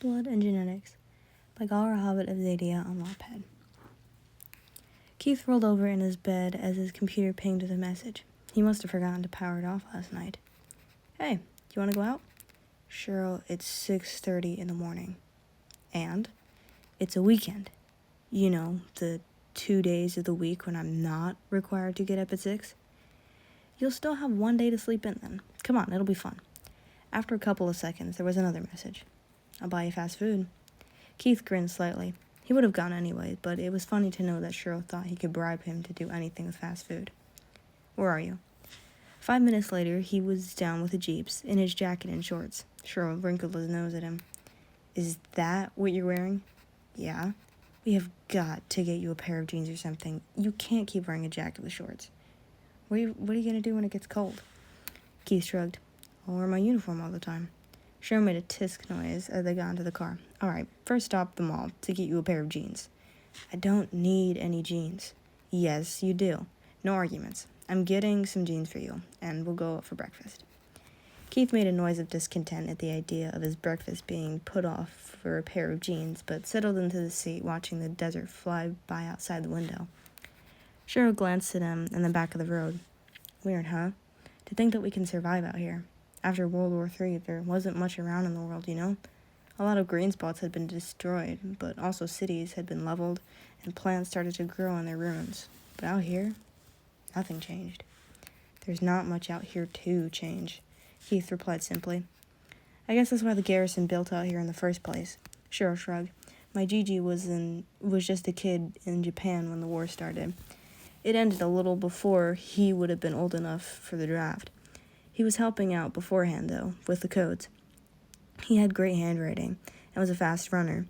Blood and Genetics by Gaur Hobbit of Zadia on Wattpad. Keith rolled over in his bed as his computer pinged with a message. He must have forgotten to power it off last night. Hey, do you want to go out? Cheryl, it's 6:30 in the morning. And? It's a weekend. You know, the 2 days of the week when I'm not required to get up at 6. You'll still have 1 day to sleep in then. Come on, it'll be fun. After a couple of seconds, there was another message. I'll buy you fast food. Keith grinned slightly. He would have gone anyway, but it was funny to know that Cheryl thought he could bribe him to do anything with fast food. Where are you? 5 minutes later, he was down with the Jeeps, in his jacket and shorts. Cheryl wrinkled his nose at him. Is that what you're wearing? Yeah. We have got to get you a pair of jeans or something. You can't keep wearing a jacket with shorts. What are you going to do when it gets cold? Keith shrugged. I'll wear my uniform all the time. Cheryl made a tisk noise as they got into the car. All right, first stop the mall to get you a pair of jeans. I don't need any jeans. Yes, you do. No arguments. I'm getting some jeans for you, and we'll go out for breakfast. Keith made a noise of discontent at the idea of his breakfast being put off for a pair of jeans, but settled into the seat watching the desert fly by outside the window. Cheryl glanced at him in the back of the road. Weird, huh? To think that we can survive out here. After World War III, there wasn't much around in the world, you know? A lot of green spots had been destroyed, but also cities had been leveled, and plants started to grow in their ruins. But out here, nothing changed. There's not much out here to change, Keith replied simply. I guess that's why the garrison built out here in the first place. Cheryl shrugged. My Gigi was just a kid in Japan when the war started. It ended a little before he would have been old enough for the draft. He was helping out beforehand, though, with the codes. He had great handwriting and was a fast runner,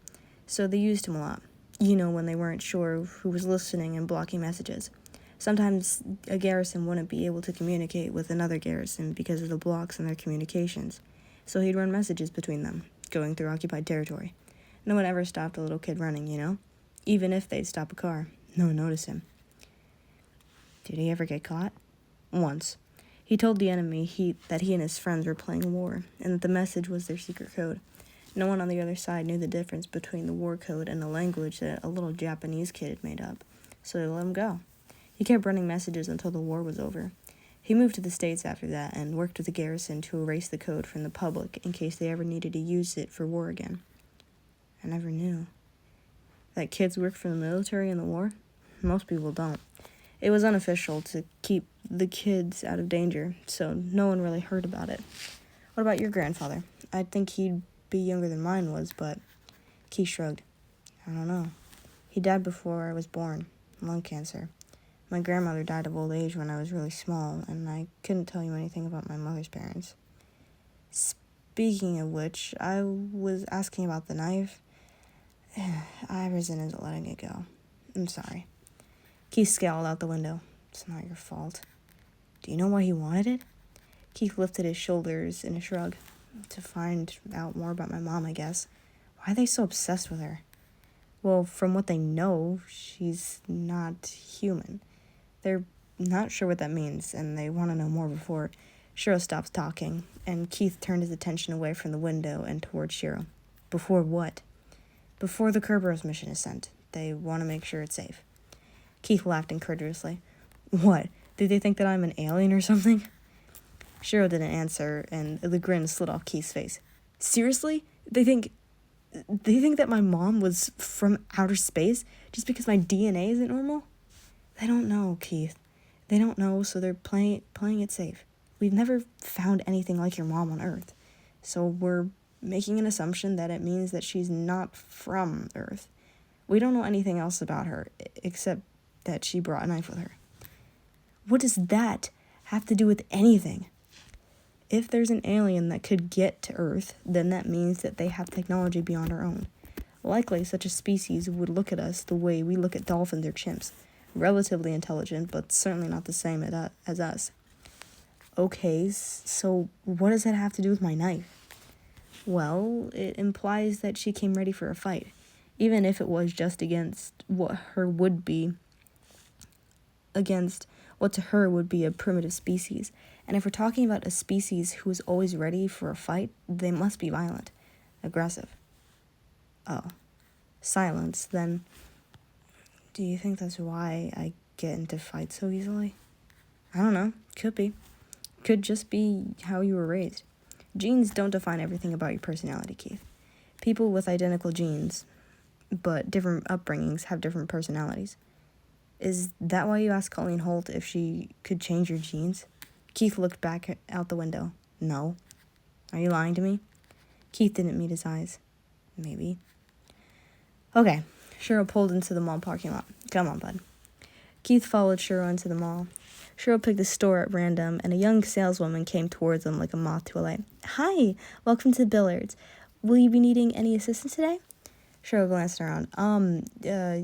so they used him a lot. You know, when they weren't sure who was listening and blocking messages. Sometimes a garrison wouldn't be able to communicate with another garrison because of the blocks in their communications, so he'd run messages between them, going through occupied territory. No one ever stopped a little kid running, you know? Even if they'd stop a car, no one noticed him. Did he ever get caught? Once. He told the enemy that he and his friends were playing war, and that the message was their secret code. No one on the other side knew the difference between the war code and the language that a little Japanese kid had made up, so they let him go. He kept running messages until the war was over. He moved to the States after that and worked with the garrison to erase the code from the public in case they ever needed to use it for war again. I never knew. That kids work for the military in the war? Most people don't. It was unofficial to keep the kids out of danger, so no one really heard about it. What about your grandfather? I'd think he'd be younger than mine was, but... Keith shrugged. I don't know. He died before I was born. Lung cancer. My grandmother died of old age when I was really small, and I couldn't tell you anything about my mother's parents. Speaking of which, I was asking about the knife. I resented letting it go. I'm sorry. Keith scowled out the window. It's not your fault. Do you know why he wanted it? Keith lifted his shoulders in a shrug. To find out more about my mom, I guess. Why are they so obsessed with her? Well, from what they know, she's not human. They're not sure what that means, and they want to know more before Cheryl stops talking, and Keith turned his attention away from the window and towards Cheryl. Before what? Before the Kerberos mission is sent. They want to make sure it's safe. Keith laughed incredulously. What? Do they think that I'm an alien or something? Cheryl didn't answer, and the grin slid off Keith's face. Seriously? They think that my mom was from outer space just because my DNA isn't normal? They don't know, Keith. They don't know, so they're playing it safe. We've never found anything like your mom on Earth, so we're making an assumption that it means that she's not from Earth. We don't know anything else about her, except that she brought a knife with her. What does that have to do with anything? If there's an alien that could get to Earth, then that means that they have technology beyond our own. Likely, such a species would look at us the way we look at dolphins or chimps. Relatively intelligent, but certainly not the same as us. Okay, so what does that have to do with my knife? Well, it implies that she came ready for a fight, even if it was just against what to her would be a primitive species. And if we're talking about a species who is always ready for a fight, they must be violent, aggressive. Oh, silence. Then, do you think that's why I get into fights so easily? I don't know. Could be. Could just be how you were raised. Genes don't define everything about your personality, Keith. People with identical genes, but different upbringings, have different personalities. Is that why you asked Colleen Holt if she could change your genes? Keith looked back out the window. No. Are you lying to me? Keith didn't meet his eyes. Maybe. Okay. Cheryl pulled into the mall parking lot. Come on, bud. Keith followed Cheryl into the mall. Cheryl picked a store at random, and a young saleswoman came towards them like a moth to a light. Hi, welcome to Billard's. Will you be needing any assistance today? Cheryl glanced around.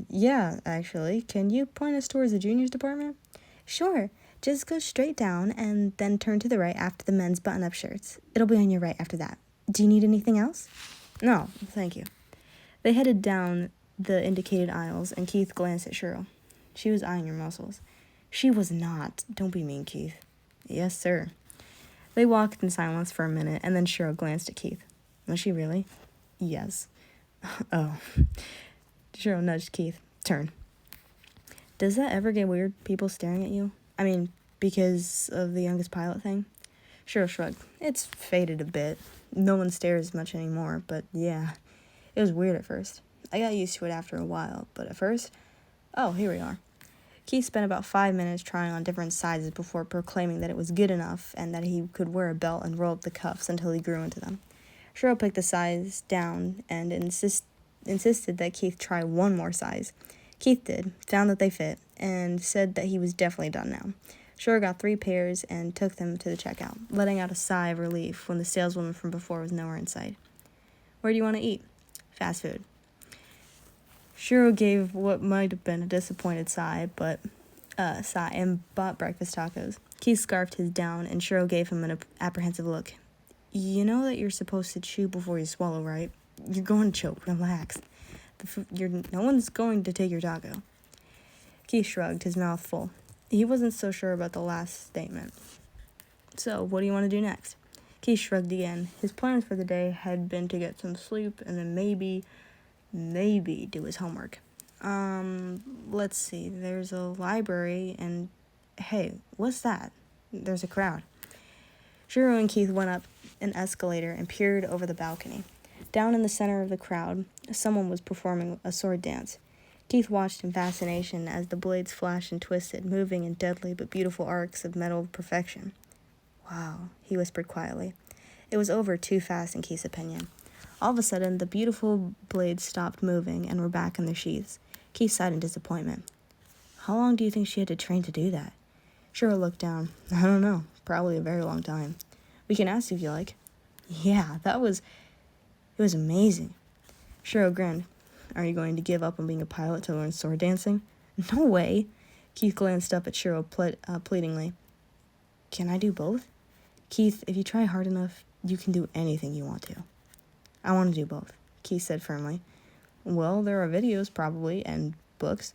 Yeah, actually. Can you point us towards the juniors department? Sure. Just go straight down and then turn to the right after the men's button-up shirts. It'll be on your right after that. Do you need anything else? No, thank you. They headed down the indicated aisles, and Keith glanced at Cheryl. She was eyeing her muscles. She was not. Don't be mean, Keith. Yes, sir. They walked in silence for a minute, and then Cheryl glanced at Keith. Was she really? Yes. Oh. Cheryl nudged Keith. Turn. Does that ever get weird, people staring at you? I mean, because of the youngest pilot thing? Cheryl shrugged. It's faded a bit. No one stares much anymore, but yeah. It was weird at first. I got used to it after a while, but at first... Oh, here we are. Keith spent about 5 minutes trying on different sizes before proclaiming that it was good enough and that he could wear a belt and roll up the cuffs until he grew into them. Cheryl picked the size down and insisted that Keith try one more size. Keith did, found that they fit, and said that he was definitely done now. Cheryl got 3 pairs and took them to the checkout, letting out a sigh of relief when the saleswoman from before was nowhere in sight. Where do you want to eat? Fast food. Cheryl gave what might have been a disappointed sigh, and bought breakfast tacos. Keith scarfed his down, and Cheryl gave him an apprehensive look. You know that you're supposed to chew before you swallow, right? You're going to choke. Relax. No one's going to take your taco. Keith shrugged, his mouth full. He wasn't so sure about the last statement. So, what do you want to do next? Keith shrugged again. His plans for the day had been to get some sleep and then maybe do his homework. Let's see. There's a library and... Hey, what's that? There's a crowd. Cheryl and Keith went up an escalator and peered over the balcony. Down in the center of the crowd, someone was performing a sword dance. Keith watched in fascination as the blades flashed and twisted, moving in deadly but beautiful arcs of metal perfection. Wow, he whispered quietly. It was over too fast in Keith's opinion. All of a sudden, the beautiful blades stopped moving and were back in their sheaths. Keith sighed in disappointment. How long do you think she had to train to do that? Cheryl looked down. I don't know. Probably a very long time. We can ask if you like. Yeah, it was amazing. Cheryl grinned. Are you going to give up on being a pilot to learn sword dancing? No way. Keith glanced up at Cheryl pleadingly. Can I do both? Keith, if you try hard enough, you can do anything you want to. I want to do both, Keith said firmly. Well, there are videos, probably, and books.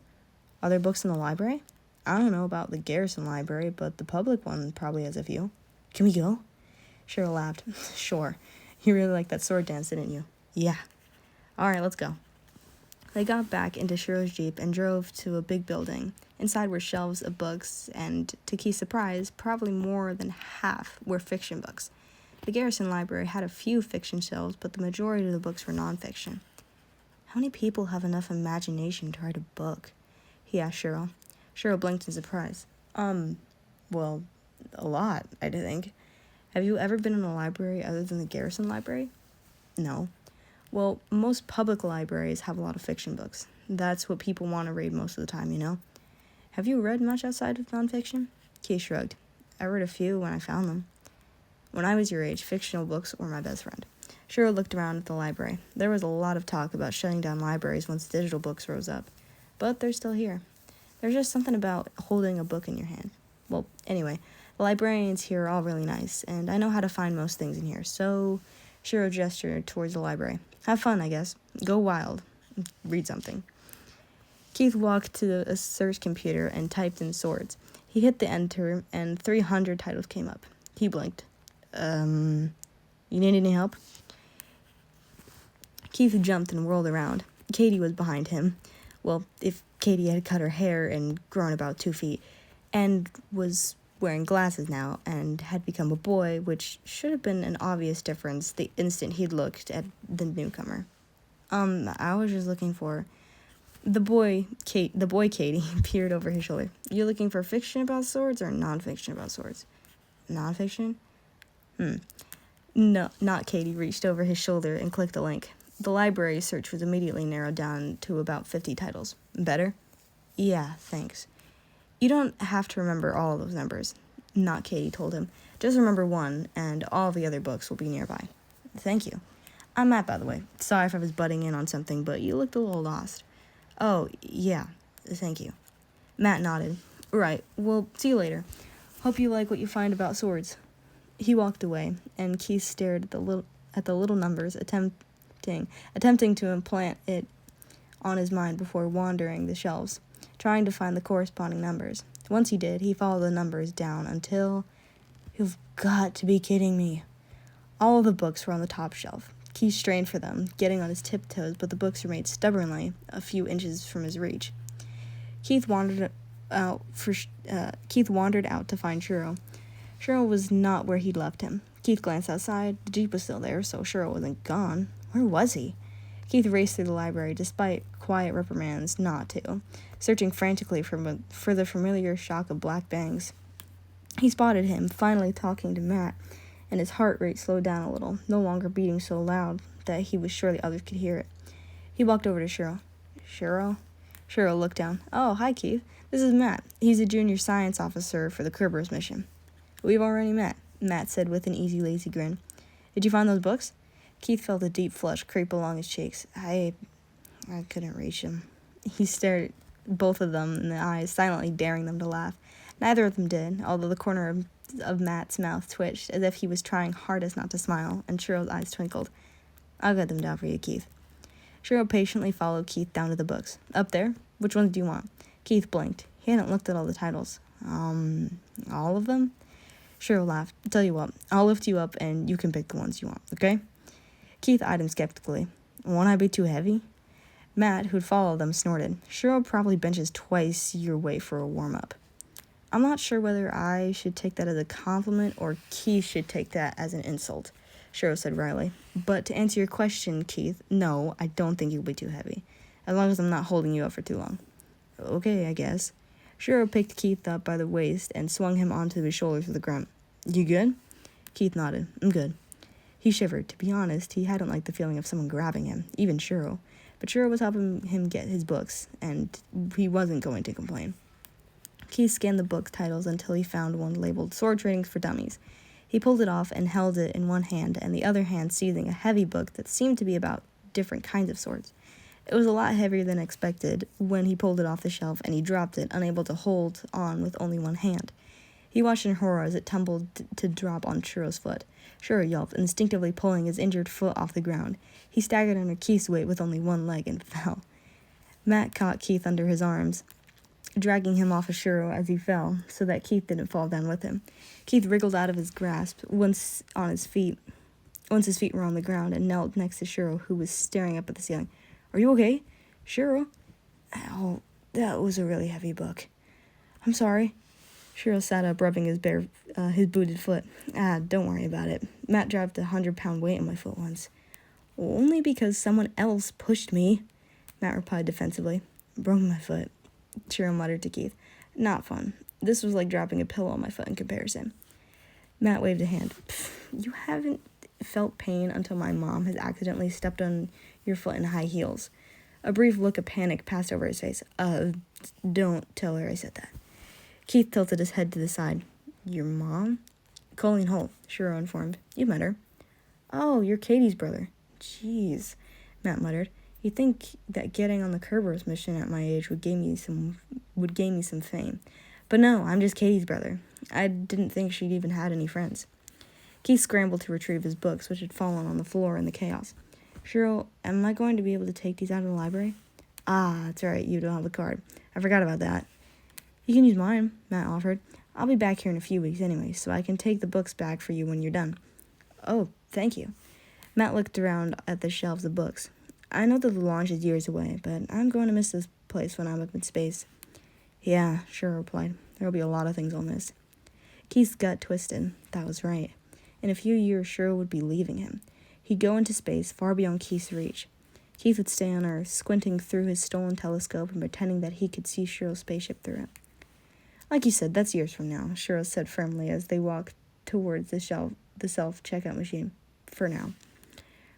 Are there books in the library? I don't know about the Garrison Library, but the public one probably has a few. Can we go? Cheryl laughed. Sure. You really liked that sword dance, didn't you? Yeah. All right, let's go. They got back into Cheryl's Jeep and drove to a big building. Inside were shelves of books, and, to Keith's surprise, probably more than half were fiction books. The Garrison Library had a few fiction shelves, but the majority of the books were nonfiction. How many people have enough imagination to write a book? He asked Cheryl. Cheryl blinked in surprise. Well, a lot, I think. Have you ever been in a library other than the Garrison Library? No. Well, most public libraries have a lot of fiction books. That's what people want to read most of the time, you know? Have you read much outside of nonfiction? Keith shrugged. I read a few when I found them. When I was your age, fictional books were my best friend. Cheryl looked around at the library. There was a lot of talk about shutting down libraries once digital books rose up. But they're still here. There's just something about holding a book in your hand. Well, anyway, the librarians here are all really nice, and I know how to find most things in here, so... Cheryl gestured towards the library. Have fun, I guess. Go wild. Read something. Keith walked to a search computer and typed in swords. He hit the enter, and 300 titles came up. He blinked. You need any help? Keith jumped and whirled around. Katie was behind him. Well, if Katie had cut her hair and grown about 2 feet, and was wearing glasses now, and had become a boy, which should have been an obvious difference the instant he'd looked at the newcomer. I was just looking for... The boy Katie peered over his shoulder. You looking for fiction about swords or non-fiction about swords? Non-fiction? No, not Katie reached over his shoulder and clicked the link. The library search was immediately narrowed down to about 50 titles. Better? Yeah, thanks. You don't have to remember all of those numbers. Not Katie told him. Just remember one, and all the other books will be nearby. Thank you. I'm Matt, by the way. Sorry if I was butting in on something, but you looked a little lost. Oh, yeah. Thank you. Matt nodded. Right. Well, see you later. Hope you like what you find about swords. He walked away, and Keith stared at the little numbers, attempting to implant it on his mind before wandering the shelves, trying to find the corresponding numbers. Once he did, he followed the numbers down until... You've got to be kidding me. All of the books were on the top shelf. Keith strained for them, getting on his tiptoes, but the books remained stubbornly a few inches from his reach. Keith wandered out to find Shiro. Shiro was not where he'd left him. Keith glanced outside. The Jeep was still there, so Shiro wasn't gone. Where was he? Keith raced through the library, despite quiet reprimands not to, searching frantically for the familiar shock of black bangs. He spotted him, finally talking to Matt, and his heart rate slowed down a little, no longer beating so loud that he was sure the others could hear it. He walked over to Shiro. Shiro? Shiro looked down. Oh, hi, Keith. This is Matt. He's a junior science officer for the Kerber's mission. We've already met, Matt said with an easy, lazy grin. Did you find those books? Keith felt a deep flush creep along his cheeks. I couldn't reach him. He stared at both of them in the eyes, silently daring them to laugh. Neither of them did, although the corner of Matt's mouth twitched, as if he was trying hardest not to smile, and Shiro's eyes twinkled. I'll get them down for you, Keith. Shiro patiently followed Keith down to the books. Up there? Which ones do you want? Keith blinked. He hadn't looked at all the titles. All of them? Shiro laughed. Tell you what, I'll lift you up and you can pick the ones you want, okay? Keith eyed him skeptically. Won't I be too heavy? Matt, who'd followed them, snorted. Shiro probably benches twice your weight for a warm-up. I'm not sure whether I should take that as a compliment or Keith should take that as an insult, Shiro said wryly. But to answer your question, Keith, no, I don't think you'll be too heavy, as long as I'm not holding you up for too long. Okay, I guess. Shiro picked Keith up by the waist and swung him onto his shoulders with a grunt. You good? Keith nodded. I'm good. He shivered. To be honest, he hadn't liked the feeling of someone grabbing him, even Shiro. But Shiro was helping him get his books, and he wasn't going to complain. Keith scanned the book titles until he found one labeled Sword Trainings for Dummies. He pulled it off and held it in one hand, and the other hand seizing a heavy book that seemed to be about different kinds of swords. It was a lot heavier than expected when he pulled it off the shelf, and he dropped it, unable to hold on with only one hand. He watched in horror as it tumbled to drop on Shiro's foot. Shiro yelped, instinctively pulling his injured foot off the ground. He staggered under Keith's weight with only one leg and fell. Matt caught Keith under his arms, dragging him off of Shiro as he fell, so that Keith didn't fall down with him. Keith wriggled out of his grasp once his feet were on the ground, and knelt next to Shiro, who was staring up at the ceiling. Are you okay? Shiro? Oh, that was a really heavy book. I'm sorry. Shiro sat up, rubbing his booted foot. Don't worry about it. Matt dropped 100-pound weight on my foot once. Only because someone else pushed me, Matt replied defensively. Broke my foot, Shiro muttered to Keith. Not fun. This was like dropping a pillow on my foot in comparison. Matt waved a hand. You haven't felt pain until my mom has accidentally stepped on your foot in high heels. A brief look of panic passed over his face. Don't tell her I said that. Keith tilted his head to the side. Your mom? Colleen Holt, Shiro informed. You met her. Oh, you're Katie's brother. Jeez, Matt muttered. You'd think that getting on the Kerber's mission at my age would gain me some fame. But no, I'm just Katie's brother. I didn't think she'd even had any friends. Keith scrambled to retrieve his books, which had fallen on the floor in the chaos. Shiro, am I going to be able to take these out of the library? That's right, you don't have a card. I forgot about that. You can use mine, Matt offered. I'll be back here in a few weeks anyway, so I can take the books back for you when you're done. Oh, thank you. Matt looked around at the shelves of books. I know that the launch is years away, but I'm going to miss this place when I'm up in space. Yeah, sure, replied. There'll be a lot of things I'll miss. Keith's gut twisted. That was right. In a few years, Cheryl would be leaving him. He'd go into space, far beyond Keith's reach. Keith would stay on Earth, squinting through his stolen telescope and pretending that he could see Cheryl's spaceship through it. Like you said, that's years from now, Cheryl said firmly as they walked towards the self-checkout machine. For now.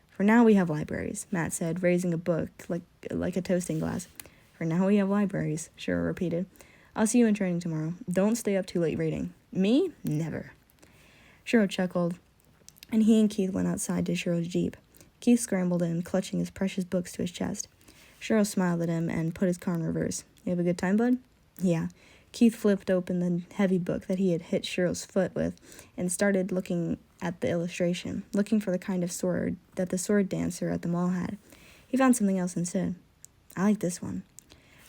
For now we have libraries, Matt said, raising a book like a toasting glass. For now we have libraries, Cheryl repeated. I'll see you in training tomorrow. Don't stay up too late reading. Me? Never. Cheryl chuckled, and he and Keith went outside to Cheryl's Jeep. Keith scrambled in, clutching his precious books to his chest. Cheryl smiled at him and put his car in reverse. You have a good time, bud? Yeah. Keith flipped open the heavy book that he had hit Cheryl's foot with and started looking at the illustration, looking for the kind of sword that the sword dancer at the mall had. He found something else instead. I like this one.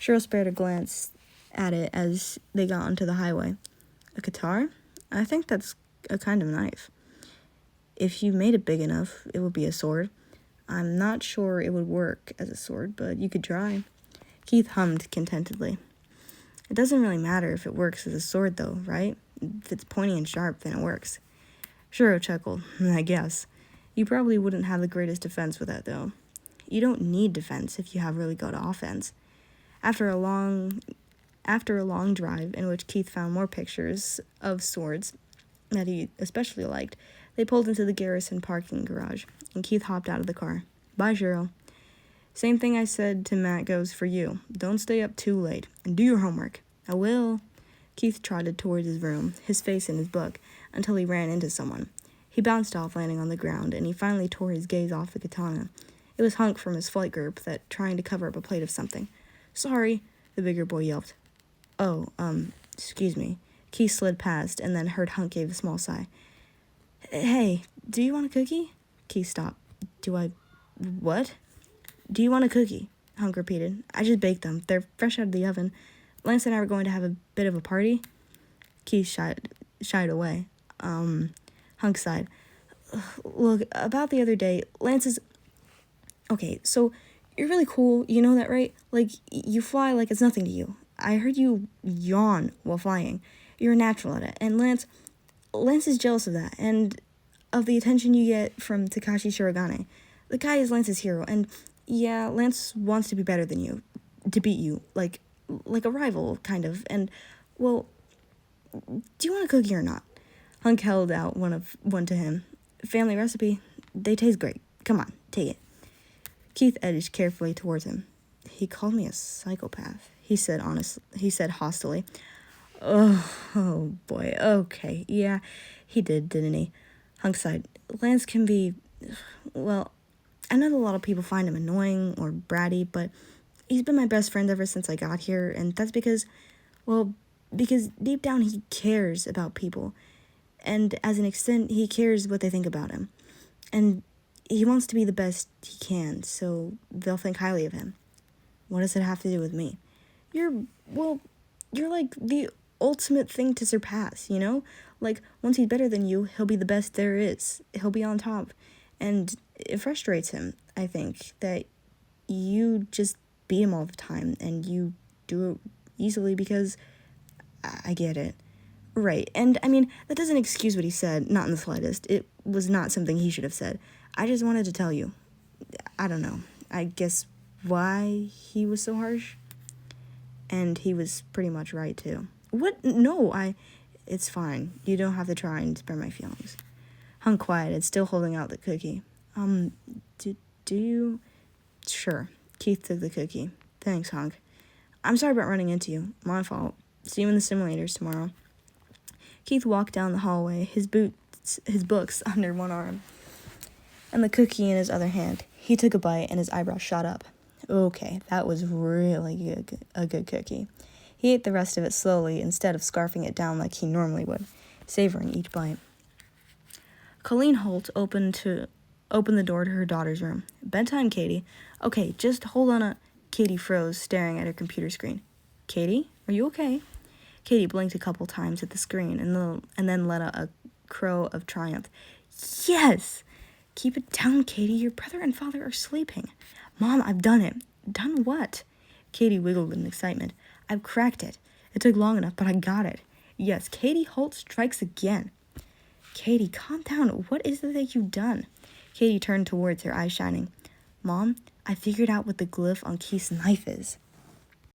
Cheryl spared a glance at it as they got onto the highway. A guitar? I think that's a kind of knife. If you made it big enough, it would be a sword. I'm not sure it would work as a sword, but you could try. Keith hummed contentedly. It doesn't really matter if it works as a sword, though, right? If it's pointy and sharp, then it works. Cheryl chuckled. I guess. You probably wouldn't have the greatest defense with that, though. You don't need defense if you have really good offense. After a long drive in which Keith found more pictures of swords that he especially liked, they pulled into the Garrison parking garage, and Keith hopped out of the car. Bye, Cheryl. Same thing I said to Matt goes for you. Don't stay up too late, and do your homework. I will. Keith trotted towards his room, his face in his book, until he ran into someone. He bounced off, landing on the ground, and he finally tore his gaze off the katana. It was Hunk from his flight group that trying to cover up a plate of something. Sorry, the bigger boy yelped. Oh, excuse me. Keith slid past, and then heard Hunk gave a small sigh. Hey, do you want a cookie? Keith stopped. What? Do you want a cookie? Hunk repeated. I just baked them. They're fresh out of the oven. Lance and I were going to have a bit of a party. Keith shied away. Hunk sighed. Look, about the other day, Lance is... Okay, so you're really cool, you know that, right? Like, you fly like it's nothing to you. I heard you yawn while flying. You're a natural at it. And Lance is jealous of that, and of the attention you get from Takashi Shirogane. The guy is Lance's hero, and yeah, Lance wants to be better than you, to beat you, like a rival, kind of, and, well, do you want a cookie or not? Hunk held out one to him. Family recipe, they taste great. Come on, take it. Keith edged carefully towards him. He called me a psychopath, he said hostilely. Oh boy, okay, yeah, he did, didn't he? Hunk sighed. Lance can be, well, I know that a lot of people find him annoying or bratty, but he's been my best friend ever since I got here, and that's because deep down he cares about people, and as an extent, he cares what they think about him, and he wants to be the best he can, so they'll think highly of him. What does it have to do with me? You're like the ultimate thing to surpass, you know? Like, once he's better than you, he'll be the best there is. He'll be on top. And it frustrates him, I think, that you just beat him all the time, and you do it easily because I get it. Right, and I mean, that doesn't excuse what he said, not in the slightest. It was not something he should have said. I just wanted to tell you. I don't know. I guess why he was so harsh? And he was pretty much right, too. What? No, it's fine. You don't have to try and spare my feelings. Hunk quieted, still holding out the cookie. Do you? Sure. Keith took the cookie. Thanks, Hunk. I'm sorry about running into you. My fault. See you in the simulators tomorrow. Keith walked down the hallway, his books under one arm, and the cookie in his other hand. He took a bite, and his eyebrows shot up. Okay, that was really a good cookie. He ate the rest of it slowly instead of scarfing it down like he normally would, savoring each bite. Colleen Holt opened the door to her daughter's room. Bedtime, Katie. Okay, just hold on. Katie froze, staring at her computer screen. Katie, are you okay? Katie blinked a couple times at the screen and then let out a crow of triumph. Yes! Keep it down, Katie. Your brother and father are sleeping. Mom, I've done it. Done what? Katie wiggled in excitement. I've cracked it. It took long enough, but I got it. Yes, Katie Holt strikes again. Katie, calm down. What is it that you've done? Katie turned towards her, eyes shining. Mom, I figured out what the glyph on Keith's knife is.